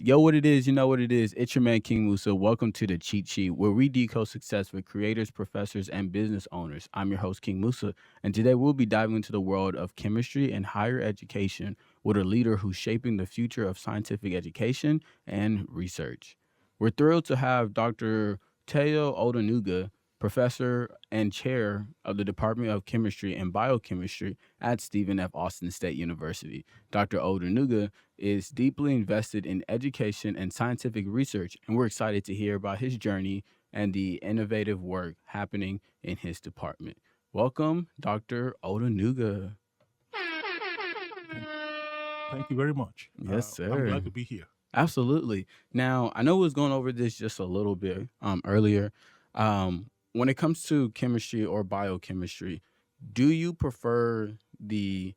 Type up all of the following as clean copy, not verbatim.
Yo, what it is, you know what it is. It's your man, King Musa. Welcome to the Cheat Sheet, where we decode success for creators, professors, and business owners. I'm your host, King Musa, and today we'll be diving into the world of chemistry and higher education with a leader who's shaping the future of scientific education and research. We're thrilled to have Dr. Teo Odunuga, professor and chair of the Department of Chemistry and Biochemistry at Stephen F. Austin State University. Dr. Odunuga is deeply invested in education and scientific research, and we're excited to hear about his journey and the innovative work happening in his department. Welcome, Dr. Odunuga. Thank you very much. Yes, I'm sir. glad to be here. Absolutely. Now, I know we was going over this just a little bit earlier. When it comes to chemistry or biochemistry, do you prefer the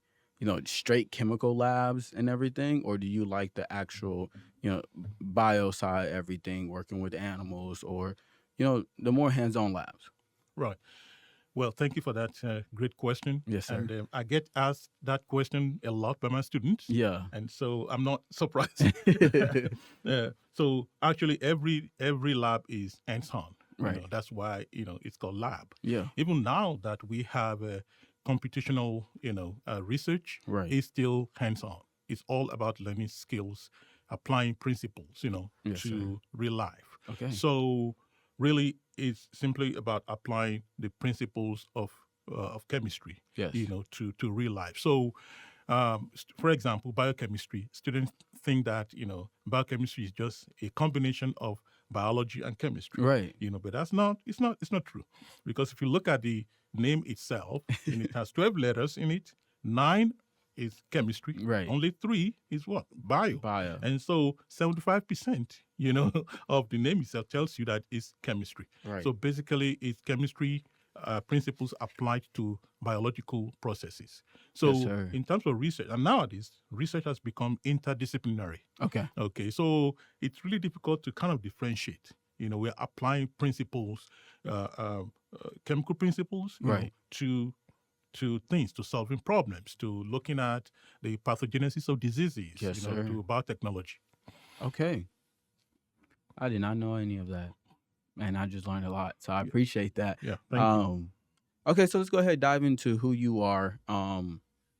straight chemical labs and everything, or do you like the actual bio side, everything working with animals, or the more hands-on labs? Right. Well, thank you for that great question. Yes, sir. And I get asked that question a lot by my students. Yeah. And so I'm not surprised. So actually, every lab is hands-on. Right. That's why it's called lab. Yeah. Even now that we have computational research, Right. is still hands-on. It's all about learning skills, applying principles, Yes, sir. to real life. Okay. So really, it's simply about applying the principles of chemistry, Yes. to real life. So, for example, biochemistry. Students think that biochemistry is just a combination of biology and chemistry. Right. But that's not. It's not true, because if you look at the name itself, and it has 12 letters in it. 9 is chemistry. Right. Only 3 is what? Bio. Bio. And so 75%, of the name itself tells you that it's chemistry. Right. So basically, it's chemistry principles applied to biological processes. So Yes, sir. in terms of research, and nowadays, research has become interdisciplinary. Okay. Okay, so it's really difficult to kind of differentiate. We're applying principles, chemical principles, Right. to things, to solving problems, to looking at the pathogenesis of diseases, Yes, sir. to biotechnology. Okay. I did not know any of that. Man, I just learned a lot. So I Yeah. appreciate that. Yeah, thank you. Okay, so let's go ahead and dive into who you are.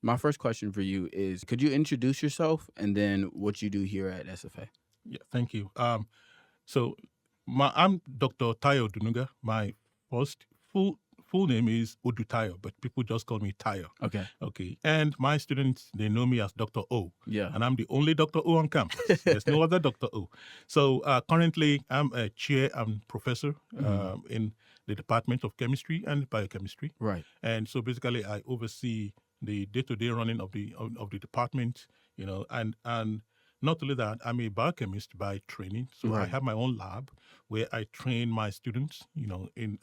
My first question for you is, could you introduce yourself and then what you do here at SFA? Yeah, thank you. So I'm Dr. Tayo Odunuga. My first full name is Odutayo, but people just call me Tayo. Okay. Okay. And my students, they know me as Dr. O. Yeah. And I'm the only Dr. O on campus. There's no other Dr. O. So currently, I'm a chair and professor in the Department of Chemistry and Biochemistry. Right. And so basically, I oversee the day-to-day running of the department, and not only that, I'm a biochemist by training. So I Right. have my own lab where I train my students, in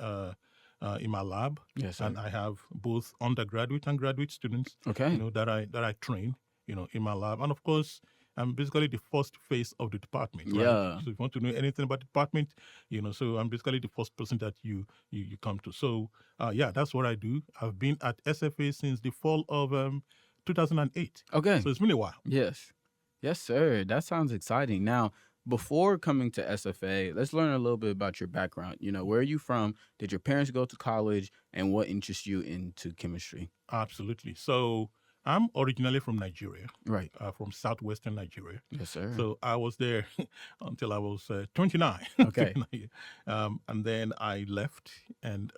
my lab. Yes, sir. And I have both undergraduate and graduate students, Okay. that I train, in my lab. And of course, I'm basically the first face of the department. Right? Yeah. So if you want to know anything about the department, so I'm basically the first person that you come to. So that's what I do. I've been at SFA since the fall of 2008. Okay. So it's been a while. Yes. Yes, sir. That sounds exciting. Now, before coming to SFA, let's learn a little bit about your background. Where are you from? Did your parents go to college? And what interests you into chemistry? Absolutely. So I'm originally from Nigeria. Right. From southwestern Nigeria. Yes, sir. So I was there until I was 29. Okay. And then I left, and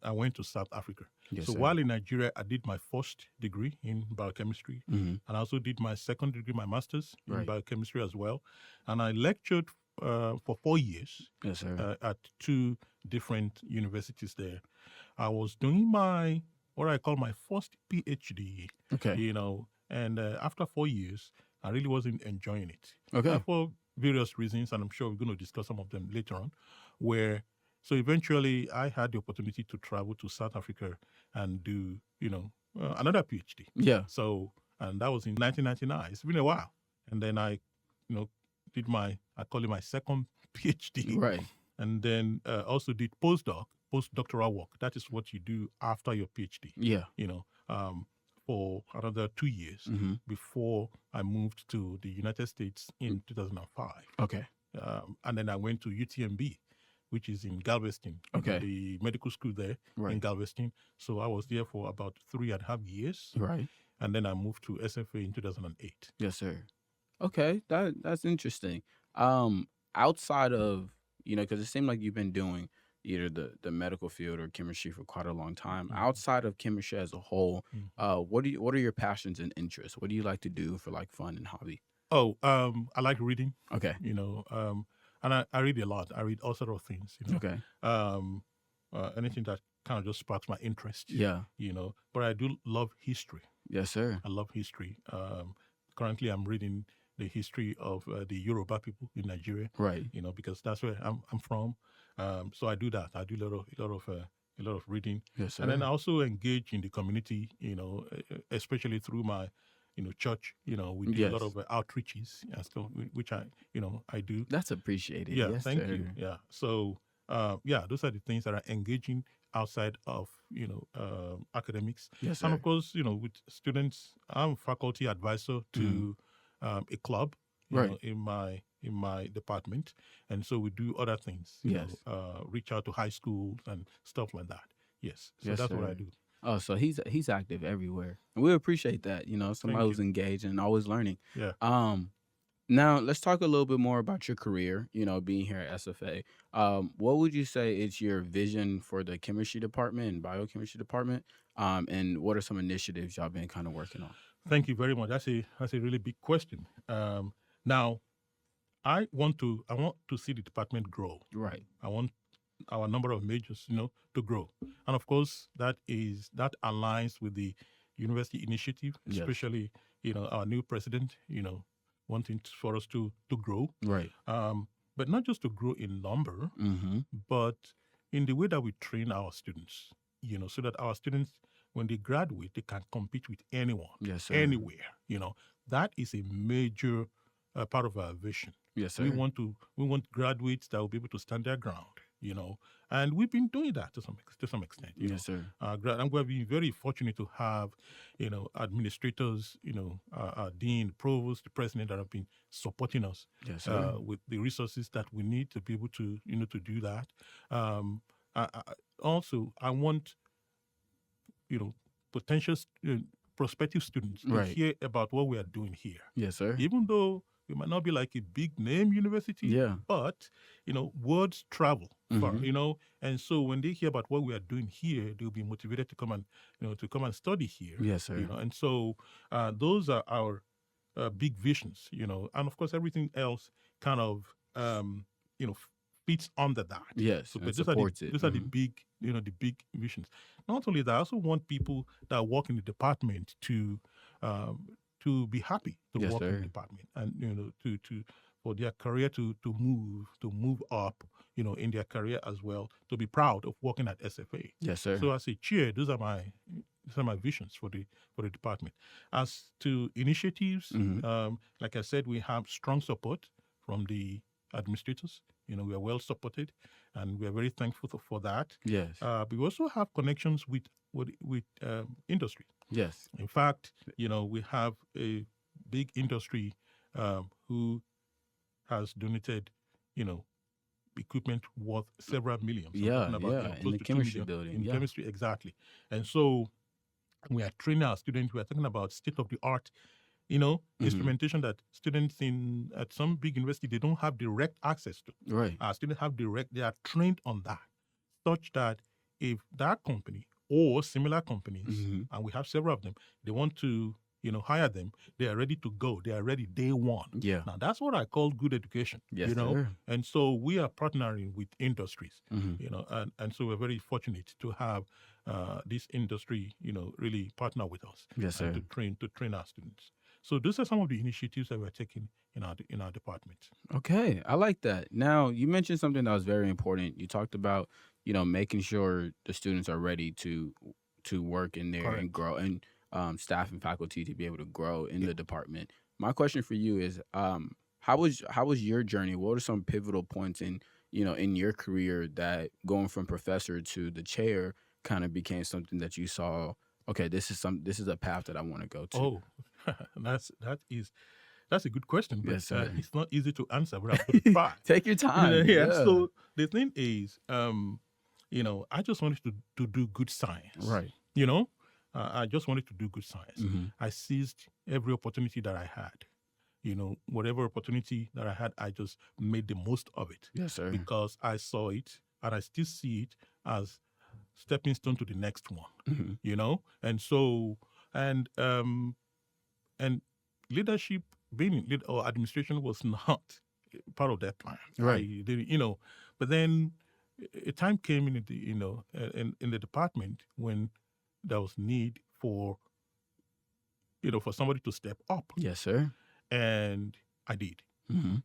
I went to South Africa. Yes, So sir. while in Nigeria, I did my first degree in biochemistry, Mhm. and I also did my second degree, my master's in Right. biochemistry as well. And I lectured for 4 years Yes, sir. at 2 different universities there. I was doing what I call my first PhD, Okay. and after 4 years, I really wasn't enjoying it. Okay. For various reasons, and I'm sure we're going to discuss some of them later on, so eventually I had the opportunity to travel to South Africa and do, another PhD. Yeah. So, and that was in 1999. It's been a while. And then I, did I call it my second PhD. Right. And then also did postdoctoral work. That is what you do after your PhD. Yeah. for another 2 years Mm-hmm. before I moved to the United States in 2005. Okay. And then I went to UTMB, which is in Galveston, Okay. the medical school there in Right. Galveston. So I was there for about 3.5 years. Right. And then I moved to SFA in 2008. Yes, sir. Okay, that's interesting. Outside of, because it seemed like you've been doing either the medical field or chemistry for quite a long time. Outside of chemistry as a whole, what are your passions and interests? What do you like to do for like fun and hobby? Oh, I like reading, Okay. and I read a lot. I read all sort of things, Okay. anything that kind of just sparks my interest, Yeah. But I do love history. Yes, sir. I love history. Currently, I'm reading the history of the Yoruba people in Nigeria, Right. because that's where I'm from. So I do that. I do a lot of reading, Yes, sir. and then I also engage in the community, especially through my, church. We do a lot Yes. of outreaches and stuff, which I do. That's appreciated. Yeah, Yes, thank sir. you. Yeah. So, those are the things that are engaging outside of academics. Yes, And sir. of course, with students, I'm faculty advisor to a club, Right. in my department, and so we do other things. Yes. Reach out to high schools and stuff like that. Yes. So Yes, that's what I sir. do. Oh, so he's active everywhere, and we appreciate that. Somebody Thank who's you. engaged and always learning. Yeah. Now let's talk a little bit more about your career. Being here at SFA. What would you say is your vision for the chemistry department and biochemistry department? And what are some initiatives y'all been kind of working on? Thank you very much. That's a really big question. Now, I want to see the department grow. Right. I want our number of majors, to grow, and of course that aligns with the university initiative, Yes. especially our new president, wanting for us to grow, Right. but not just to grow in number, Mm-hmm. but in the way that we train our students, so that our students, when they graduate, they can compete with anyone, Yes, sir. anywhere. That is a major part of our vision. Yes, sir. We want graduates that will be able to stand their ground, and we've been doing that to some extent. Yes, sir. And we've been very fortunate to have, administrators, our dean, provost, the president that have been supporting us Yes, sir. with the resources that we need to be able to, to do that. Also, I want, potential prospective students to Right. hear about what we are doing here. Yes, sir. Even though we might not be like a big name university, Yeah. but words travel far, Mhm. and so when they hear about what we are doing here, they'll be motivated to come and study here. Yes, sir. And so those are our big visions, and of course everything else kind of fits under that. Yes, So, and but supports it. those are the Mhm. big, the big visions. Not only that, I also want people that work in the department to be happy to Yes, work in sir. the department, and to for their career to move up, in their career as well, to be proud of working at SFA. Yes, sir. So as a chair, those are my visions for the department. As to initiatives, Mhm. like I said, we have strong support from the administrators. We are well supported, and we are very thankful for that. Yes. But we also have connections with industry. Yes. In fact, we have a big industry who has donated, equipment worth several millions. I'm Yeah, talking about, yeah, in close the to 2 chemistry million building. in Yeah. chemistry, exactly. And so we are training our students. We are talking about state of the art, Mhm. instrumentation that students at some big university they don't have direct access to. Right. Our students have direct. They are trained on that, such that if that company or similar companies, Mhm. and we have several of them, they want to hire them, they are ready to go. They are ready day one. Yeah. Now that's what I call good education. Yes, sir. And so we are partnering with industries, Mhm. and so we're very fortunate to have this industry, really partner with us Yes, and sir. to train our students. So those are some of the initiatives that we're taking in our department. Okay, I like that. Now, you mentioned something that was very important. You talked about, making sure the students are ready to work in there and Correct. grow, and staff and faculty to be able to grow in Yeah. the department. My question for you is, how was your journey? What are some pivotal points in your career that going from professor to the chair kind of became something that you saw okay, this is a path that I want to go to. Oh, that's a good question, but Yes, sir. it's not easy to answer. But I'm going to try. Take your time. Yeah. Yeah. So the thing is, I just wanted to do good science. Right. I just wanted to do good science. Mhm. I seized every opportunity that I had. Whatever opportunity that I had, I just made the most of it Yes, sir. because I saw it and I still see it as stepping stone to the next one. Mhm. And so and leadership, being in lead or administration, was not part of that plan. Right. I didn't, but then a time came in in the department when there was need for for somebody to step up, Yes, sir. and I did, Mhm.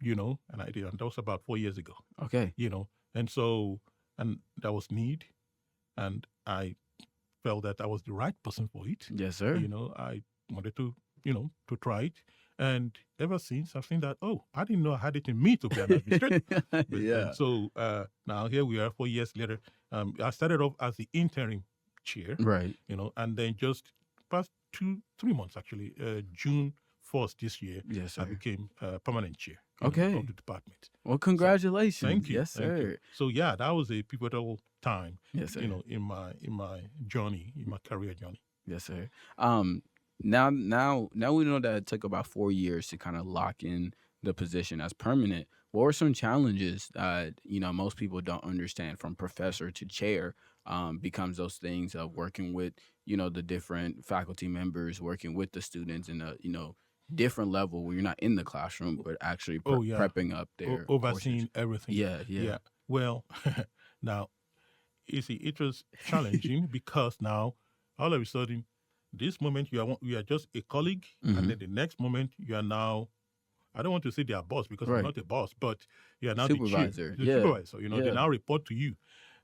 and I did, and that was about 4 years ago, Okay. and so and there was need, and I felt that I was the right person for it. Yes, sir. I wanted to, to try it. And ever since, I've seen that, oh, I didn't know I had it in me to be an administrator. Yeah. And so now here we are 4 years later. I started off as the interim chair, Right. and then just past 3 months, actually, June 1st this year, Yes, I sir. became permanent chair Okay. of the department. Well, congratulations. Thank you. Yes, Thank you. sir. So yeah, that was a pivotal time, Yes, sir. in my journey, in my career journey. Yes, sir. Now we know that it took about 4 years to kind of lock in the position as permanent. What are some challenges that most people don't understand from professor to chair? Becomes those things of working with the different faculty members, working with the students in a different level where you're not in the classroom but actually Oh yeah, prepping up their overseeing courses. everything. Yeah, yeah, Yeah. Well, now you see, it was challenging because now all of a sudden, this moment you are just a colleague, and hmm then the next moment you are now, I don't want to say they are boss because I'm right. not a boss, but you are now the chief, Supervisor. the Yeah, supervisor. They yeah. now report to you.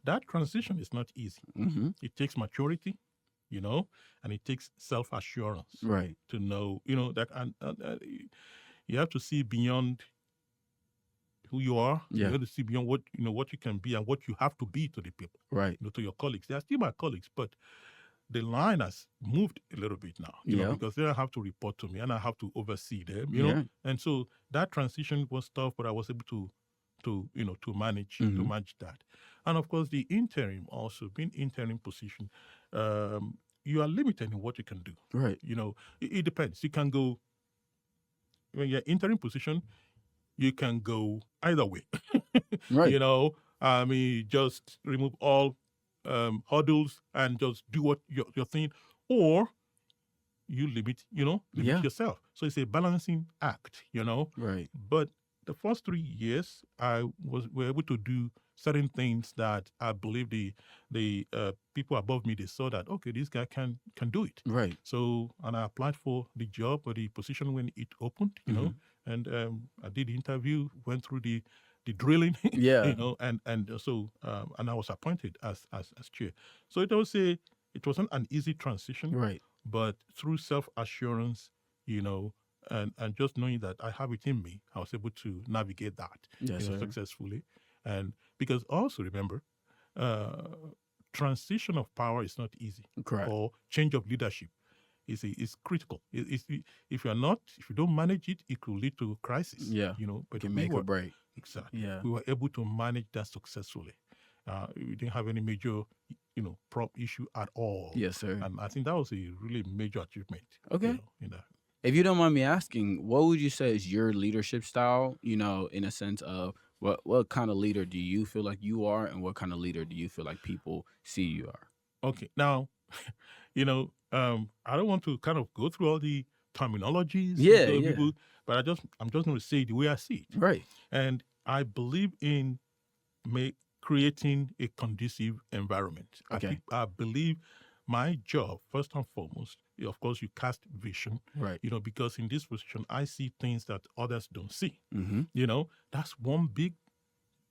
That transition is not easy. hmm It takes maturity, and it takes self assurance Right, to know, that and you have to see beyond who you are. You yeah, have to see beyond what you can be and what you have to be to the people, right, to your colleagues. They are still my colleagues, but the line has moved a little bit now, yeah, because they have to report to me and I have to oversee them, yeah. And so that transition was tough, but I was able to hmm manage that. And of course, the interim also, being interim position, you are limited in what you can do. Right, It depends. You can go, when you're interim position, you can go either way. right. I mean, just remove all hurdles and just do what your thing, or you limit Yeah, yourself. So it's a balancing act. right, But the first 3 years, were able to do certain things that I believe the people above me, they saw that, okay, this guy can do it. right. So, and I applied for the job or the position when it opened, hmm and I did the interview, went through the drilling, Yeah, and so and I was appointed as chair. So it wasn't an easy transition, right. but through self assurance, and just knowing that I have it in me, I was able to navigate that, Yes, sir. successfully. And because also remember, uh, transition of power is not easy, Correct. or change of leadership is critical. If you don't manage it, it could lead to crisis. Yeah, But can we make or were break. exactly Yeah. we were able to manage that successfully. We didn't have any major, prop issue at all. Yes, sir. And I think that was a really major achievement. Okay. In that. If you don't mind me asking, what would you say is your leadership style? In a sense of what kind of leader do you feel like you are, and what kind of leader do you feel like people see you are? Okay, now, I don't want to kind of go through all the terminologies, Yeah, so yeah. people, but I'm just going to say it the way I see it, Right. and I believe in creating a conducive environment. Okay. I believe my job, first and foremost, of course, you cast vision, Right. because in this position, I see things that others don't see. Mm-hmm. That's one big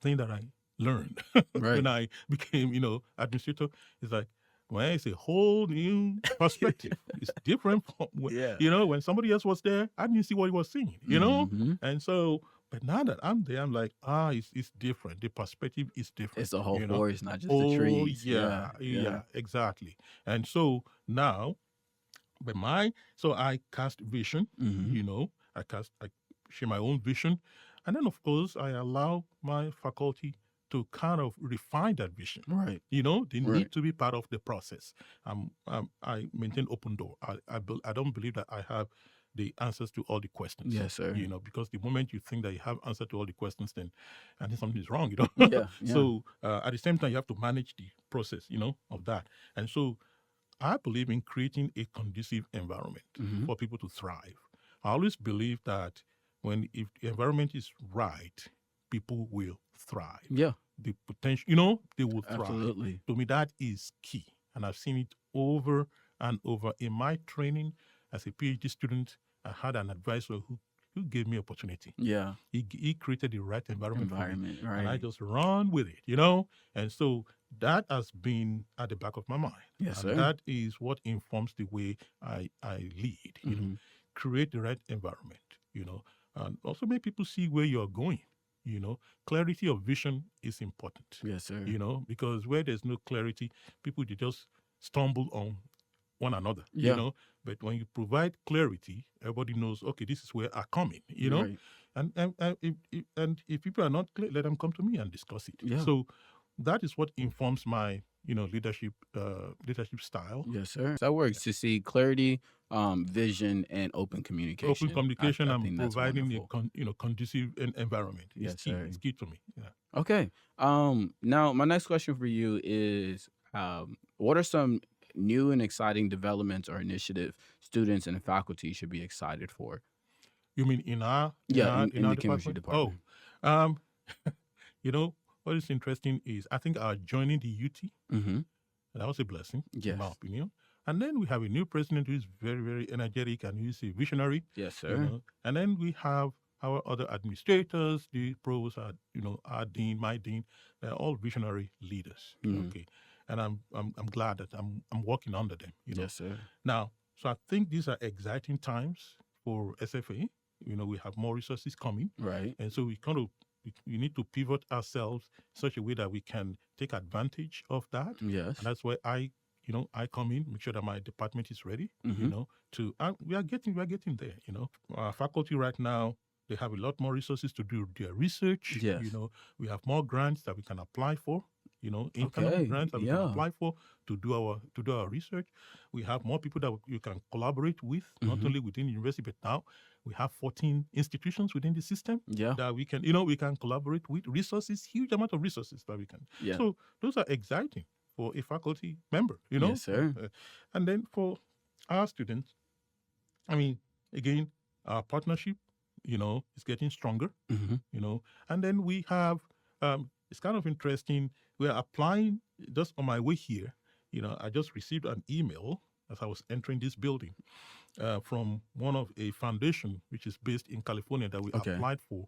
thing that I learned Right. when I became, administrator. It's like, well, it's a whole new perspective. It's different from, Yeah. when somebody else was there, I didn't see what he was seeing, Mm-hmm. And so But now that I'm there, I'm like, it's different. The perspective is different, It's a whole you know? forest, not just the Oh, trees. yeah, Yeah, yeah. yeah, exactly. And so now, so I cast vision, Mhm. I share my own vision. And then, of course, I allow my faculty to kind of refine that vision. Right, They right. need to be part of the process. I maintain open door. I don't believe that I have the answers to all the questions. Yes, sir. Because the moment you think that you have answer to all the questions, then I think something is wrong. Yeah, yeah. So at the same time, you have to manage the process. Of that. And so I believe in creating a conducive environment Mhm. for people to thrive. I always believe that if the environment is right, people will thrive. Yeah, The potential, they will thrive. absolutely. To me, that is key. And I've seen it over and over. In my training as a PhD student, I had an advisor who gave me opportunity. Yeah, He created the right environment for me, environment, and I right. just run with it, And so that has been at the back of my mind, Yes, and sir. that is what informs the way I lead. Mhm. Create the right environment, and also make people see where you're going. Clarity of vision is important. Yes, sir. Because where there's no clarity, people they just stumble on one another. Yeah, But when you provide clarity, everybody knows, okay, this is where I come in. right. And if people are not clear, let them come to me and discuss it. Yeah. So that is what informs my leadership style. Yes, sir. That works to see clarity, vision, and open Open communication. communication I and think that's providing a wonderful. conducive environment is Yes, key. sir. It's key to me. Yeah. Okay. Now my next question for you is, what are some new and exciting developments or initiative students and faculty should be excited for? You mean in our in Yeah, our in in our the chemistry department? Oh, department. um, what is interesting is I think our joining the UT, Mm-hmm. that was a blessing in my Yes. opinion. And then we have a new president who is very, very energetic and who is a visionary, Yes, sir. And then we have our other administrators, the pros, our dean, my dean. They're all visionary leaders. Mm-hmm. Okay, and I'm glad that I'm working under them. Yes, sir. Now, so I think these are exciting times for SFA. We have more resources coming, Right. and so we need to pivot ourselves in such a way that we can take advantage of that. Yes. And that's why I come in, make sure that my department is ready, Mm-hmm. we are getting there. Our faculty right now, they have a lot more resources to do their research. Yes. We have more grants that we can apply for, internal Okay. grants that we can Yeah. apply for to do our research. We have more people that you can collaborate with, not Mm-hmm. only within the university, but now we have 14 institutions within the system Yeah. that we can collaborate with. Resources, huge amount of resources that we can. Yeah. So those are exciting for a faculty member, Yes, sir. and then for our students, I mean, again, our partnership, is getting stronger, Mm-hmm. and then we have, it's kind of interesting. We're applying just on my way here. I just received an email as I was entering this building from one of a foundation which is based in California that we Okay. applied for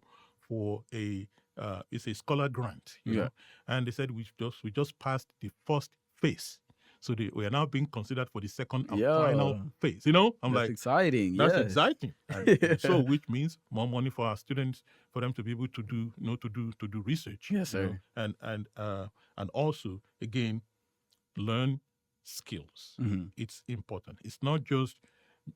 it's a scholar grant, Yeah. and they said we just passed the first phase, so we are now being considered for the second and final Yeah. phase. I'm That's like, exciting. that's Yes. exciting, and so which means more money for our students for them to be able to do to do research. Yes, sir. And also again learn skills. Mm-hmm. It's important. It's not just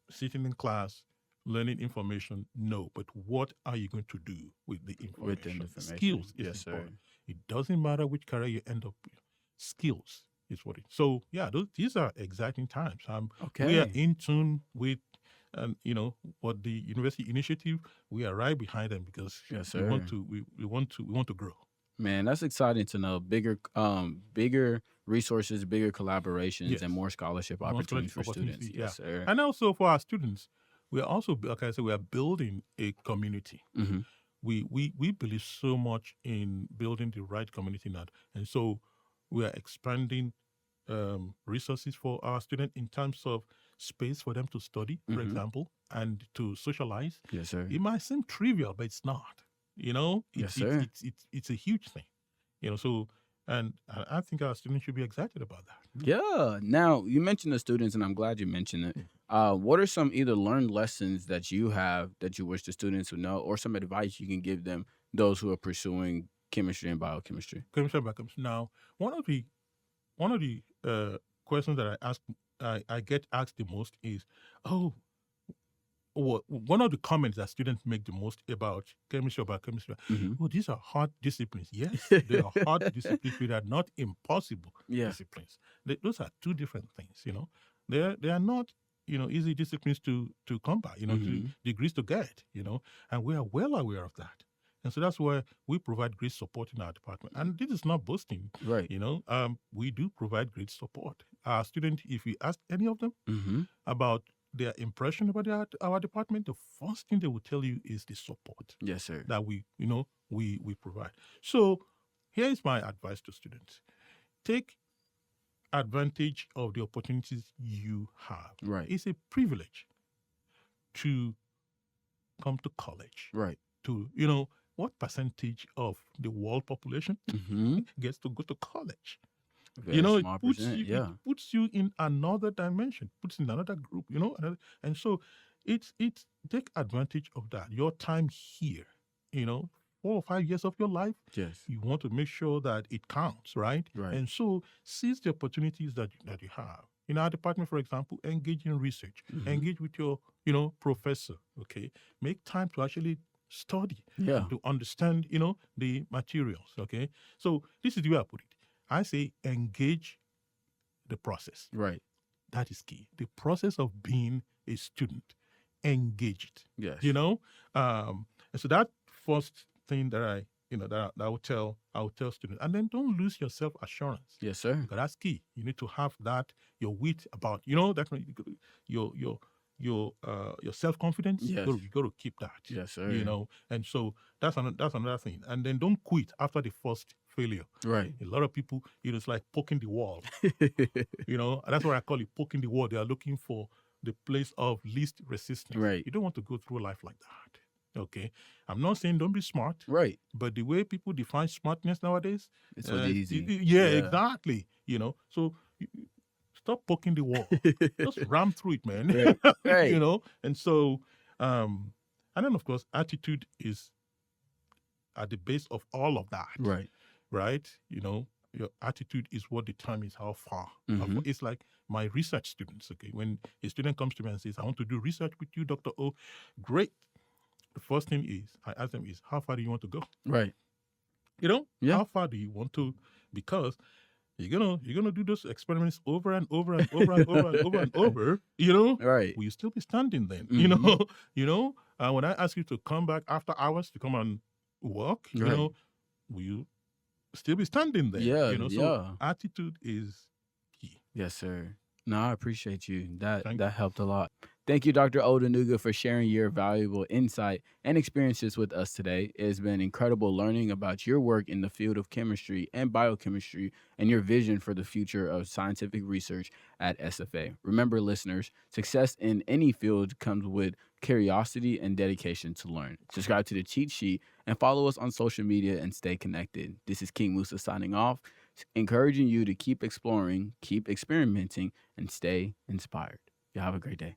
sitting in class learning information. No, but what are you going to do with the information? With the information. Skills is Yes, sir. important. It doesn't matter which career you end up with. Skills is what it. So yeah, these are exciting times. We are Okay. in tune with, what the university initiative. We are right behind them because Yes, we sir. want to grow. Man, that's exciting to know. Bigger resources, bigger collaborations, Yes. and more scholarship More opportunities for opportunity, students. yeah. Yes, sir. And also for our students, we are also, like I said, we are building a community. Mm-hmm. We believe so much in building the right community now, and so we are expanding resources for our students in terms of space for them to study, for Mhm. example, and to socialize. Yes, sir. It might seem trivial, but it's not. Yes, sir. It's a huge thing. So, and I think our students should be excited about that. Yeah. Now, you mentioned the students, and I'm glad you mentioned it. What are some either learned lessons that you have that you wish the students would know, or some advice you can give them, those who are pursuing chemistry and biochemistry? Chemistry and biochemistry. Now, one of the questions that I get asked the most is, oh, one of the comments that students make the most about chemistry or biochemistry, Hmm. oh, these are hard disciplines. Yes, they are hard disciplines, but they are not impossible Yeah. disciplines. Those are two different things. They are not easy disciplines to come by. To Hmm. degrees to get. And we are well aware of that. And so that's why we provide great support in our department. And this is not boasting. Right. We do provide great support. Our students, if we ask any of them Hmm. about their impression about our department, the first thing they will tell you is the support Yes, sir. that we provide. So here is my advice to students: take advantage of the opportunities you have. Right. It's a privilege to come to college. Right. What percentage of the world population Hmm. gets to go to college? Very It small puts percent. you Yeah. in another dimension, puts in another group, and so it's take advantage of that. Your time here, 4 or 5 years of your life, Yes. you want to make sure that it counts, right? Right. And so seize the opportunities that you have. In our department, for example, engage in research, Hmm. engage with your, professor, okay? Make time to actually study Yeah. and to understand, the materials, okay? So this is the way I put it. I say engage the process. Right. That is key. The process of being a student, engage it. Yes. And so that first thing that I will tell students, and then don't lose your self assurance, Yes, sir. because that's key. You need to have that your wit about that your self confidence. Yes. You got to keep that. Yes, sir. And so that's another thing. And then don't quit after the first failure. Right. A lot of people, it's like poking the wall. That's what I call it, poking the wall. They are looking for the place of least resistance. Right. You don't want to go through life like that. Okay. I'm not saying don't be smart, Right. but the way people define smartness nowadays, It's so easy. yeah, exactly. So stop poking the wall. Just ram through it, man. Right. Right. And so, and then of course, attitude is at the base of all of that. Right. Right? Your attitude is what determines how far. Mhm. It's like my research students, okay? When a student comes to me and says, I want to do research with you, Dr. O, great. The first thing I ask them is, how far do you want to go? Right. Yeah. How far do you want to? Because you're gonna do those experiments over and over and over and over and over and over. Right. Will you still be standing then? Mhm. When I ask you to come back after hours to come and work, Right. will you still be standing there? Yeah. So Yeah. attitude is key. Yes, sir. No, I appreciate you. That Thank that helped a lot. Thank you, Dr. Odunuga, for sharing your valuable insight and experiences with us today. It has been incredible learning about your work in the field of chemistry and biochemistry and your vision for the future of scientific research at SFA. Remember, listeners, success in any field comes with curiosity and dedication to learn. Subscribe to the Cheat Sheet and follow us on social media and stay connected. This is King Musa signing off, encouraging you to keep exploring, keep experimenting, and stay inspired. You have a great day.